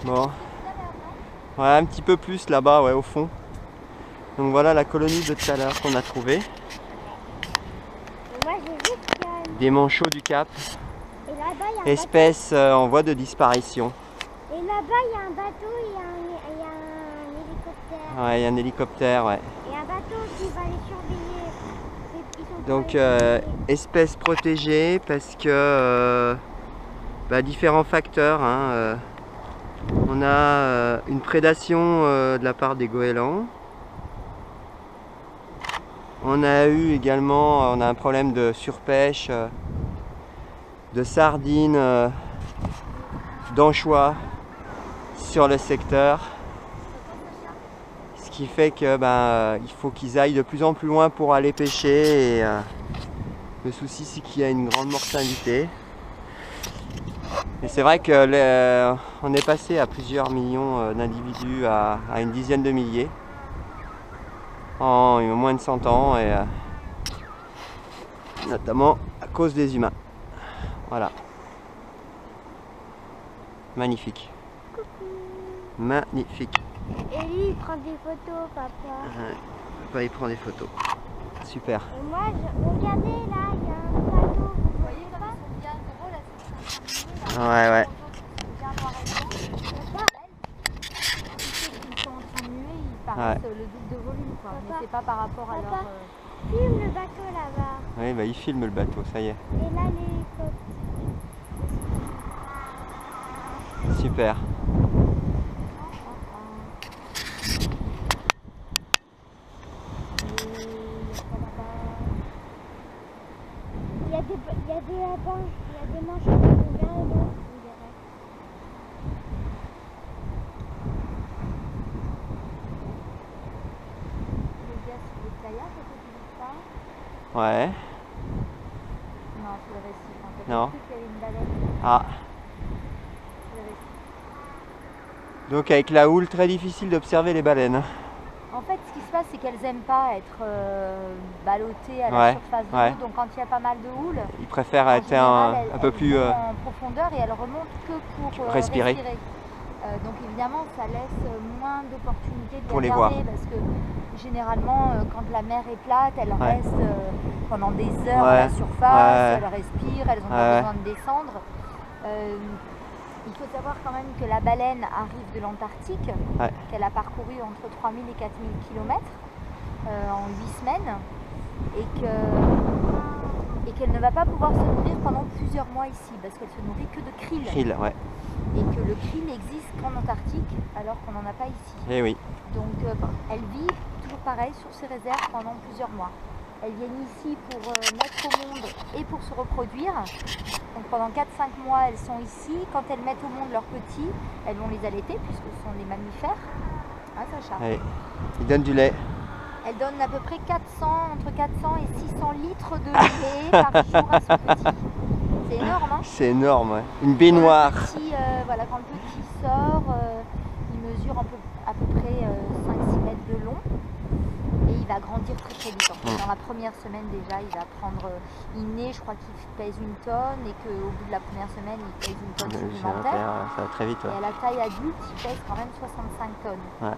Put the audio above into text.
Bon. Ouais, un petit peu plus là-bas, ouais, au fond. Donc voilà la colonie de tout à l'heure qu'on a trouvée. Moi j'ai vu qu'il y a Des manchots du Cap. Et là-bas il y a un Espèce en voie de disparition. bateau. Et là-bas il y a un bateau et il y a un hélicoptère. Ouais, il y a un hélicoptère, ouais. Et un bateau qui va les surveiller. Ils sont Donc pas espèce protégée parce que différents facteurs. Hein, on a une prédation de la part des goélands. On a eu également un problème de surpêche, de sardines, d'anchois sur le secteur. Ce qui fait que il faut qu'ils aillent de plus en plus loin pour aller pêcher. Et, le souci c'est qu'il y a une grande mortalité. Et c'est vrai que on est passé à plusieurs millions d'individus à une dizaine de milliers en moins de 100 ans, et notamment à cause des humains. Voilà. Magnifique. Magnifique. Et lui il prend des photos, papa. Papa il prend des photos. Super. Et moi regardez là, il y a un bateau. Vous voyez comme ils sont bien gros là, c'est ça. Ouais, ouais. Bien noir et blanc. Ils sont en train de muer, ils paraissent le double de volume quoi. Mais c'est pas par rapport à leur. Filme le bateau là-bas. Oui, il filme le bateau, ça y est. Et là l'hélicoptère. Super. Il y a des lapins, il y a des manchots qui sont bien longs, on dirait. Les gars sur les kayaks, est-ce que tu dis ça? Ouais. Non, c'est le récif. En fait. Non. J'ai cru qu'il y avait une baleine. Ah. C'est le récif. Donc avec la houle, très difficile d'observer les baleines. En fait, ce qui se passe, c'est qu'elles n'aiment pas être ballottées à la surface de l'eau. Donc, quand il y a pas mal de houle, Ils préfèrent en être général, un peu plus elles vont en profondeur et elles remontent que pour respirer. Donc, évidemment, ça laisse moins d'opportunités de Pour les regarder parce que généralement, quand la mer est plate, elles restent pendant des heures à la surface, elles respirent, elles n'ont pas besoin de descendre. Il faut savoir quand même que la baleine arrive de l'Antarctique, qu'elle a parcouru entre 3000 et 4000 km en 8 semaines et qu'elle ne va pas pouvoir se nourrir pendant plusieurs mois ici parce qu'elle se nourrit que de krill. Krill, ouais. Et que le krill existe qu'en Antarctique alors qu'on n'en a pas ici. Eh oui. Donc elles vivent toujours pareil sur ces réserves pendant plusieurs mois. Elles viennent ici pour naître au monde et pour se reproduire. Donc pendant 4-5 mois, elles sont ici. Quand elles mettent au monde leurs petits, elles vont les allaiter puisque ce sont les mammifères. Hein, Sacha? Allez. Ils donnent du lait. Elles donnent à peu près entre 400 et 600 litres de lait par jour à son petit. C'est énorme, hein? C'est énorme, ouais. Une baignoire. Quand le petit sort, il mesure à peu près 5-6 mètres de long. Et il va grandir très très vite. En fait. Dans la première semaine déjà, il va prendre. Il naît, je crois qu'il pèse 1 tonne et qu'au bout de la première semaine, il pèse 1 tonne supplémentaire. Ça va très vite. Et à la taille adulte, il pèse quand même 65 tonnes. Ouais.